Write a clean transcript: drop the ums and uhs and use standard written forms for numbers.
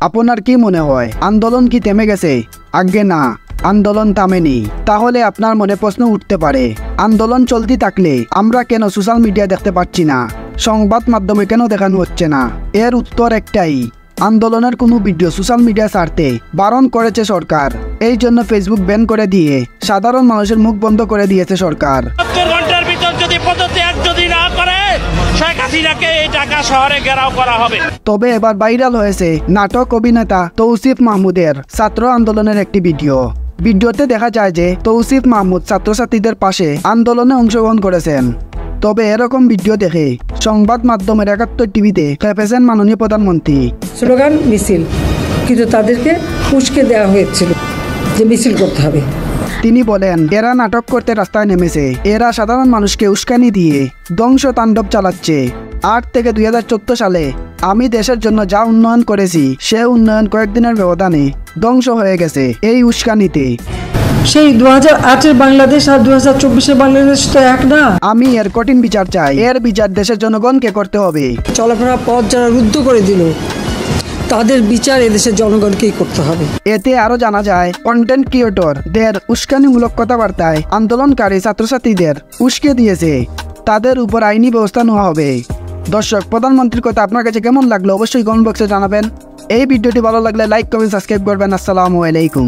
আপনার কি মনে হয় আন্দোলন কি থেমে গেছে? আগে না, আন্দোলন থামেনি। তাহলে আপনার মনে প্রশ্ন উঠতে পারে, আন্দোলন চলতে থাকলে আমরা কেন সোশ্যাল মিডিয়া দেখতে পাচ্ছি না, সংবাদ মাধ্যমে কেন দেখানো হচ্ছে না? এর উত্তর একটাই, আন্দোলনের কোনো ভিডিও সোশ্যাল মিডিয়া ছাড়তে বারণ করেছে সরকার। এই জন্য ফেসবুক ব্যান করে দিয়ে সাধারণ মানুষের মুখ বন্ধ করে দিয়েছে সরকার। ৭০ ঘন্টার ভিতর যদি পদত্যাগ যদি না করে শেখ হাসিনাকে এই ঢাকা শহরে ঘেরাও করা হবে। তবে এবার ভাইরাল হয়েছে নাটক অভিনেতা তৌসিফ মাহমুদের ছাত্র আন্দোলনের একটি ভিডিও। ভিডিওতে দেখা যায় যে তৌসিফ মাহমুদ ছাত্রছাত্রীদের পাশে আন্দোলনে অংশগ্রহণ করেছেন। তবে এরকম ভিডিও দেখে সংবাদ মাধ্যমের ৭১ টিভিতে খেপেছেন মাননীয় প্রধানমন্ত্রী। স্লোগান মিছিল, কিন্তু তাদেরকে উস্কে দেওয়া হয়েছিল যে মিছিল করতে হবে। তিনি বলেন, এরা নাটক করতে রাস্তায় নেমেছে, এরা সাধারণ মানুষকে উস্কানি দিয়ে ধ্বংস তাণ্ডব চালাচ্ছে। ৮ থেকে ২০১৪ সালে আমি দেশের জন্য যা উন্নয়ন করেছি সে উন্নয়ন কয়েকদিনের ব্যবধানে ধ্বংস হয়ে গেছে এই উস্কানিতে। সেই ২০০৮-এর বাংলাদেশ আর ২০২৪-এর বাংলাদেশ তো এক না। আমি এর কঠিন বিচার চাই, এর বিচার দেশের জনগণকে করতে হবে। চলাফেরার পথ যারা রুদ্ধ করে দিল তাদের বিচার এদেশের জনগণকেই করতে হবে। এতে আরো জানা যায় কন্টেন্ট ক্রিয়েটরদের উস্কানিমূলক কথাবার্তায় আন্দোলনকারী ছাত্রছাত্রীদের উস্কে দিয়েছে, তাদের উপর আইনি ব্যবস্থা নেওয়া হবে। দর্শক, প্রধানমন্ত্রীর কথা আপনার কাছে কেমন লাগলো অবশ্যই কমেন্ট বক্সে জানাবেন। এই ভিডিওটি ভালো লাগলে লাইক কমেন্ট সাবস্ক্রাইব করবেন। আসসালামু আলাইকুম।